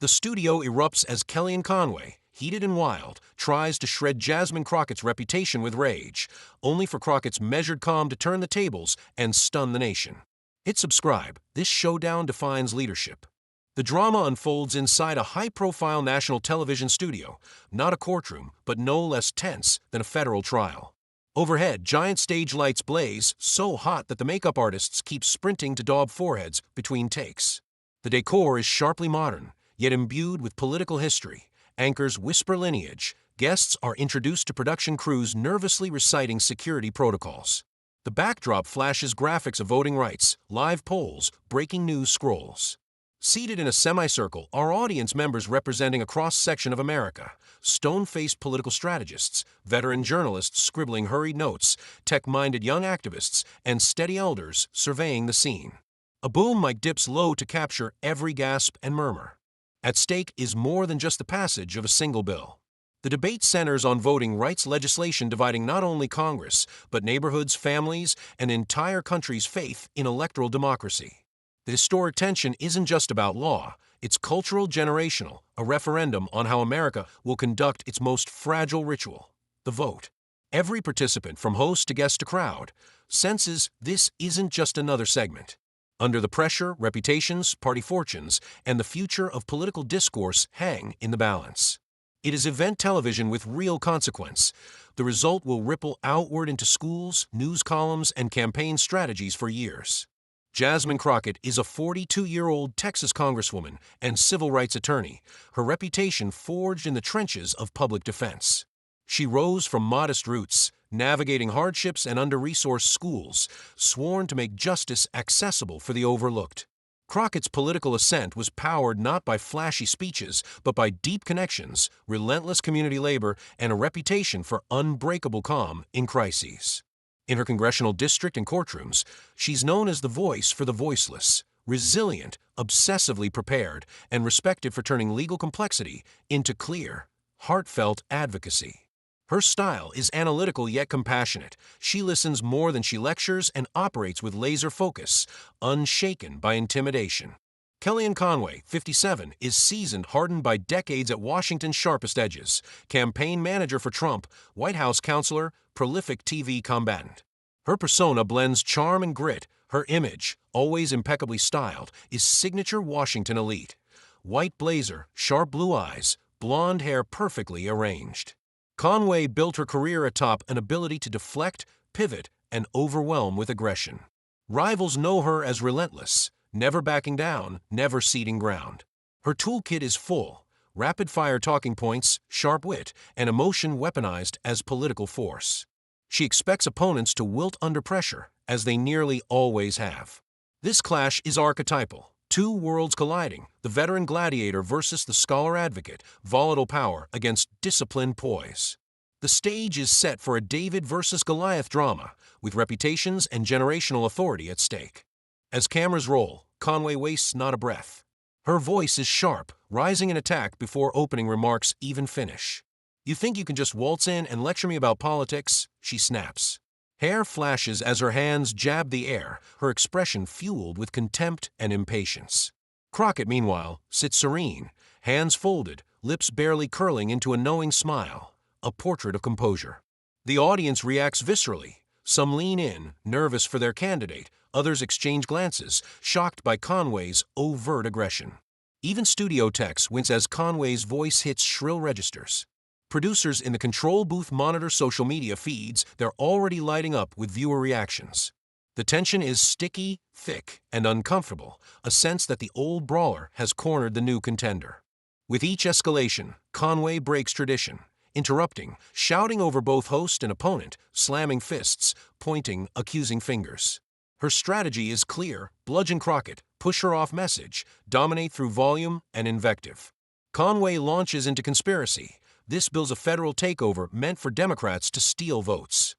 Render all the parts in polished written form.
The studio erupts as Kellyanne Conway, heated and wild, tries to shred Jasmine Crockett's reputation with rage, only for Crockett's measured calm to turn the tables and stun the nation. Hit subscribe. This showdown defines leadership. The drama unfolds inside a high-profile national television studio, not a courtroom, but no less tense than a federal trial. Overhead, giant stage lights blaze, so hot that the makeup artists keep sprinting to daub foreheads between takes. The decor is sharply modern, yet imbued with political history. Anchors whisper lineage. Guests are introduced to production crews nervously reciting security protocols. The backdrop flashes graphics of voting rights, live polls, breaking news scrolls. Seated in a semicircle are audience members representing a cross-section of America. Stone-faced political strategists, veteran journalists scribbling hurried notes, tech-minded young activists, and steady elders surveying the scene. A boom mic dips low to capture every gasp and murmur. At stake is more than just the passage of a single bill. The debate centers on voting rights legislation dividing not only Congress, but neighborhoods, families, and entire country's faith in electoral democracy. The historic tension isn't just about law, it's cultural generational, a referendum on how America will conduct its most fragile ritual, the vote. Every participant, from host to guest to crowd, senses this isn't just another segment. Under the pressure, reputations, party fortunes, and the future of political discourse hang in the balance. It is event television with real consequence. The result will ripple outward into schools, news columns, and campaign strategies for years. Jasmine Crockett is a 42-year-old Texas congresswoman and civil rights attorney, her reputation forged in the trenches of public defense. She rose from modest roots, navigating hardships and under-resourced schools, sworn to make justice accessible for the overlooked. Crockett's political ascent was powered not by flashy speeches, but by deep connections, relentless community labor, and a reputation for unbreakable calm in crises. In her congressional district and courtrooms, she's known as the voice for the voiceless, resilient, obsessively prepared, and respected for turning legal complexity into clear, heartfelt advocacy. Her style is analytical yet compassionate. She listens more than she lectures and operates with laser focus, unshaken by intimidation. Kellyanne Conway, 57, is seasoned, hardened by decades at Washington's sharpest edges. Campaign manager for Trump, White House counselor, prolific TV combatant. Her persona blends charm and grit. Her image, always impeccably styled, is signature Washington elite. White blazer, sharp blue eyes, blonde hair perfectly arranged. Conway built her career atop an ability to deflect, pivot, and overwhelm with aggression. Rivals know her as relentless, never backing down, never ceding ground. Her toolkit is full: rapid-fire talking points, sharp wit, and emotion weaponized as political force. She expects opponents to wilt under pressure, as they nearly always have. This clash is archetypal. Two worlds colliding, the veteran gladiator versus the scholar advocate, volatile power against disciplined poise. The stage is set for a David versus Goliath drama, with reputations and generational authority at stake. As cameras roll, Conway wastes not a breath. Her voice is sharp, rising in attack before opening remarks even finish. "You think you can just waltz in and lecture me about politics?" she snaps. Hair flashes as her hands jab the air, her expression fueled with contempt and impatience. Crockett, meanwhile, sits serene, hands folded, lips barely curling into a knowing smile, a portrait of composure. The audience reacts viscerally. Some lean in, nervous for their candidate, others exchange glances, shocked by Conway's overt aggression. Even studio techs wince as Conway's voice hits shrill registers. Producers in the control booth monitor social media feeds. They're already lighting up with viewer reactions. The tension is sticky, thick, and uncomfortable, a sense that the old brawler has cornered the new contender. With each escalation, Conway breaks tradition, interrupting, shouting over both host and opponent, slamming fists, pointing accusing fingers. Her strategy is clear: bludgeon Crockett, push her off message, dominate through volume and invective. Conway launches into conspiracy. This bill's a federal takeover meant for Democrats to steal votes.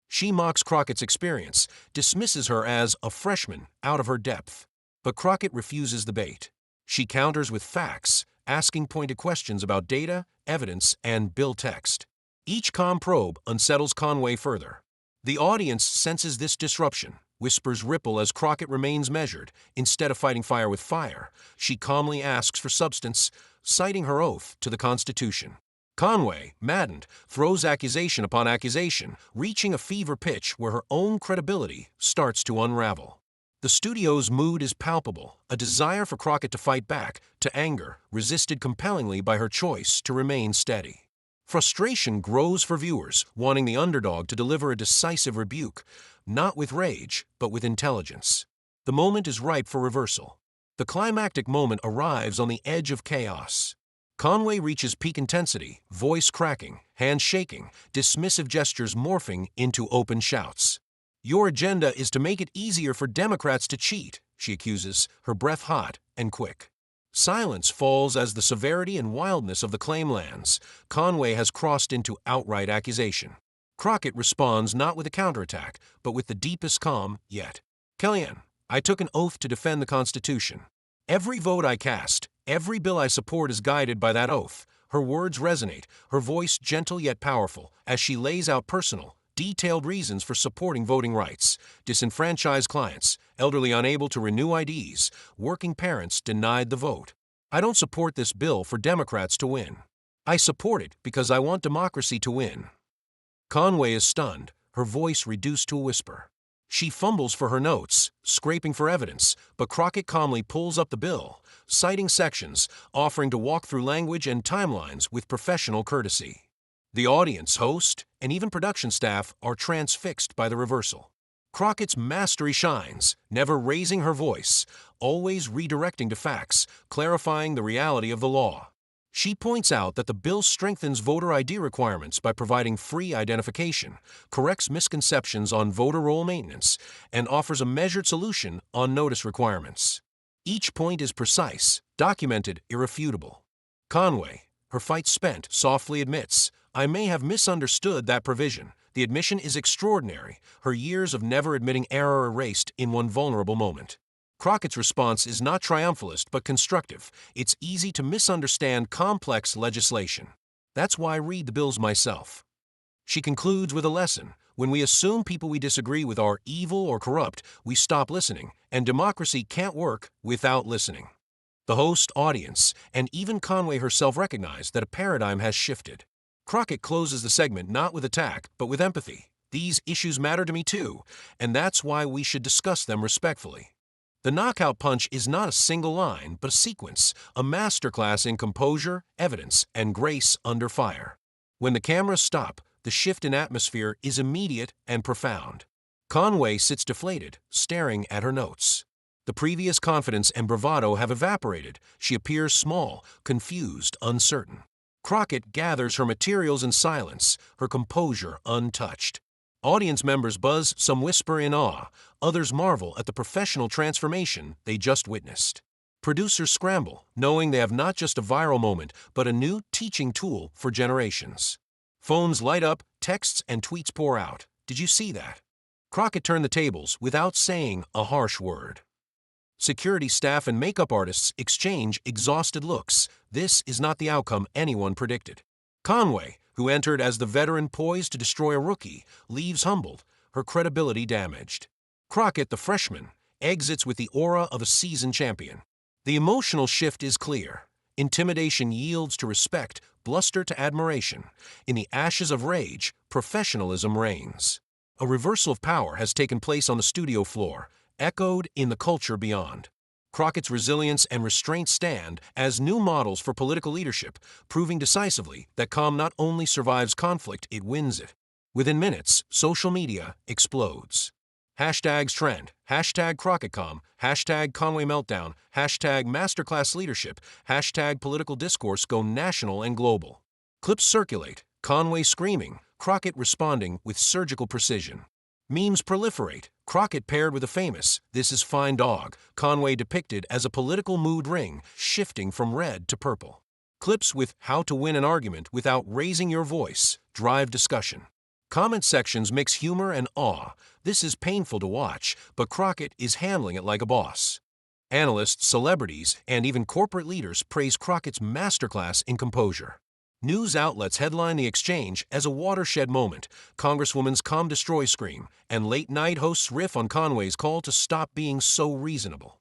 She mocks Crockett's experience, dismisses her as a freshman out of her depth. But Crockett refuses the bait. She counters with facts, asking pointed questions about data, evidence, and bill text. Each calm probe unsettles Conway further. The audience senses this disruption. Whispers ripple as Crockett remains measured. Instead of fighting fire with fire, she calmly asks for substance, citing her oath to the Constitution. Conway, maddened, throws accusation upon accusation, reaching a fever pitch where her own credibility starts to unravel. The studio's mood is palpable, a desire for Crockett to fight back, to anger, resisted compellingly by her choice to remain steady. Frustration grows for viewers, wanting the underdog to deliver a decisive rebuke, not with rage, but with intelligence. The moment is ripe for reversal. The climactic moment arrives on the edge of chaos. Conway reaches peak intensity, voice cracking, hands shaking, dismissive gestures morphing into open shouts. "Your agenda is to make it easier for Democrats to cheat," she accuses, her breath hot and quick. Silence falls as the severity and wildness of the claim lands. Conway has crossed into outright accusation. Crockett responds not with a counterattack, but with the deepest calm yet. "Kellyanne, I took an oath to defend the Constitution. Every vote I cast, every bill I support is guided by that oath." Her words resonate, her voice gentle yet powerful, as she lays out personal, detailed reasons for supporting voting rights: disenfranchised clients, elderly unable to renew IDs, working parents denied the vote. "I don't support this bill for Democrats to win. I support it because I want democracy to win." Conway is stunned, her voice reduced to a whisper. She fumbles for her notes, scraping for evidence, but Crockett calmly pulls up the bill, citing sections, offering to walk through language and timelines with professional courtesy. The audience, host, and even production staff are transfixed by the reversal. Crockett's mastery shines, never raising her voice, always redirecting to facts, clarifying the reality of the law. She points out that the bill strengthens voter ID requirements by providing free identification, corrects misconceptions on voter roll maintenance, and offers a measured solution on notice requirements. Each point is precise, documented, irrefutable. Conway, her fight spent, softly admits, "I may have misunderstood that provision." The admission is extraordinary, her years of never admitting error erased in one vulnerable moment. Crockett's response is not triumphalist but constructive. It's easy to misunderstand complex legislation. That's why I read the bills myself. She concludes with a lesson. When we assume people we disagree with are evil or corrupt, we stop listening, and democracy can't work without listening. The host, audience, and even Conway herself recognize that a paradigm has shifted. Crockett closes the segment not with attack, but with empathy. "These issues matter to me too, and that's why we should discuss them respectfully." The knockout punch is not a single line, but a sequence, a masterclass in composure, evidence, and grace under fire. When the cameras stop, the shift in atmosphere is immediate and profound. Conway sits deflated, staring at her notes. The previous confidence and bravado have evaporated. She appears small, confused, uncertain. Crockett gathers her materials in silence, her composure untouched. Audience members buzz, some whisper in awe, others marvel at the professional transformation they just witnessed. Producers scramble, knowing they have not just a viral moment, but a new teaching tool for generations. Phones light up, texts and tweets pour out. "Did you see that?" Crockett turned the tables without saying a harsh word. Security staff and makeup artists exchange exhausted looks. This is not the outcome anyone predicted. Conway, who entered as the veteran poised to destroy a rookie, leaves humbled, her credibility damaged. Crockett, the freshman, exits with the aura of a seasoned champion. The emotional shift is clear. Intimidation yields to respect, bluster to admiration. In the ashes of rage, professionalism reigns. A reversal of power has taken place on the studio floor, echoed in the culture beyond. Crockett's resilience and restraint stand as new models for political leadership, proving decisively that calm not only survives conflict, it wins it. Within minutes, social media explodes. Hashtags trend, hashtag CrockettCalm, hashtag Conway Meltdown, hashtag Masterclass Leadership, hashtag political discourse go national and global. Clips circulate, Conway screaming, Crockett responding with surgical precision. Memes proliferate, Crockett paired with a famous, "This is fine dog," Conway depicted as a political mood ring, shifting from red to purple. Clips with "How to win an argument without raising your voice" drive discussion. Comment sections mix humor and awe. This is painful to watch, but Crockett is handling it like a boss. Analysts, celebrities, and even corporate leaders praise Crockett's masterclass in composure. News outlets headline the exchange as a watershed moment, Congresswoman's calm destroy scream, and late-night hosts riff on Conway's call to stop being so reasonable.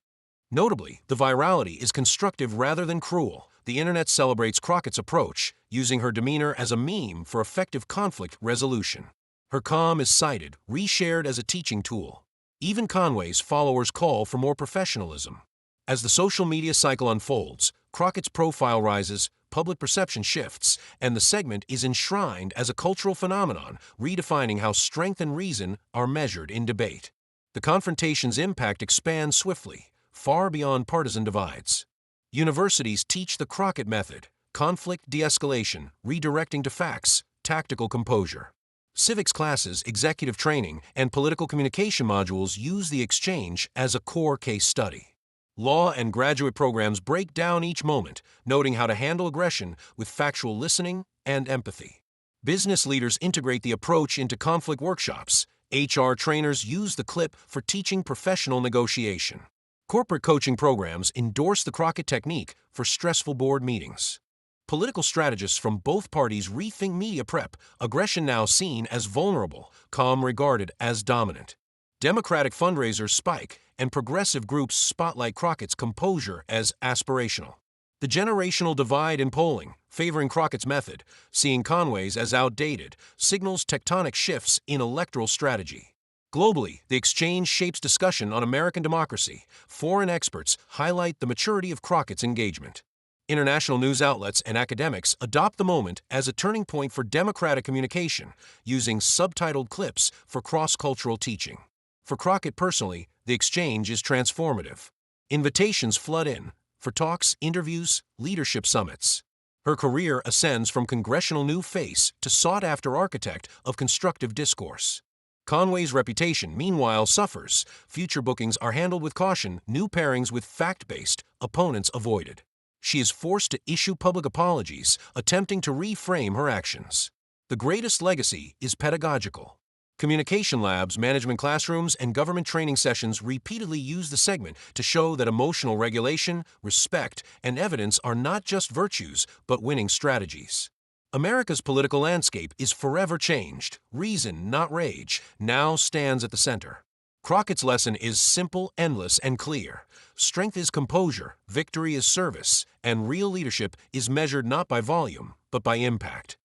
Notably, the virality is constructive rather than cruel. The internet celebrates Crockett's approach, using her demeanor as a meme for effective conflict resolution. Her calm is cited, reshared as a teaching tool. Even Conway's followers call for more professionalism. As the social media cycle unfolds, Crockett's profile rises, public perception shifts, and the segment is enshrined as a cultural phenomenon, redefining how strength and reason are measured in debate. The confrontation's impact expands swiftly, far beyond partisan divides. Universities teach the Crockett method: conflict de-escalation, redirecting to facts, tactical composure. Civics classes, executive training, and political communication modules use the exchange as a core case study. Law and graduate programs break down each moment, noting how to handle aggression with factual listening and empathy. Business leaders integrate the approach into conflict workshops. HR trainers use the clip for teaching professional negotiation. Corporate coaching programs endorse the Crockett technique for stressful board meetings. Political strategists from both parties rethink media prep, aggression now seen as vulnerable, calm regarded as dominant. Democratic fundraisers spike, and progressive groups spotlight Crockett's composure as aspirational. The generational divide in polling, favoring Crockett's method, seeing Conway's as outdated, signals tectonic shifts in electoral strategy. Globally, the exchange shapes discussion on American democracy. Foreign experts highlight the maturity of Crockett's engagement. International news outlets and academics adopt the moment as a turning point for democratic communication, using subtitled clips for cross-cultural teaching. For Crockett personally, the exchange is transformative. Invitations flood in for talks, interviews, leadership summits. Her career ascends from congressional new face to sought-after architect of constructive discourse. Conway's reputation, meanwhile, suffers. Future bookings are handled with caution, new pairings with fact-based, opponents avoided. She is forced to issue public apologies, attempting to reframe her actions. The greatest legacy is pedagogical. Communication labs, management classrooms, and government training sessions repeatedly use the segment to show that emotional regulation, respect, and evidence are not just virtues, but winning strategies. America's political landscape is forever changed. Reason, not rage, now stands at the center. Crockett's lesson is simple, endless, and clear. Strength is composure, victory is service, and real leadership is measured not by volume, but by impact.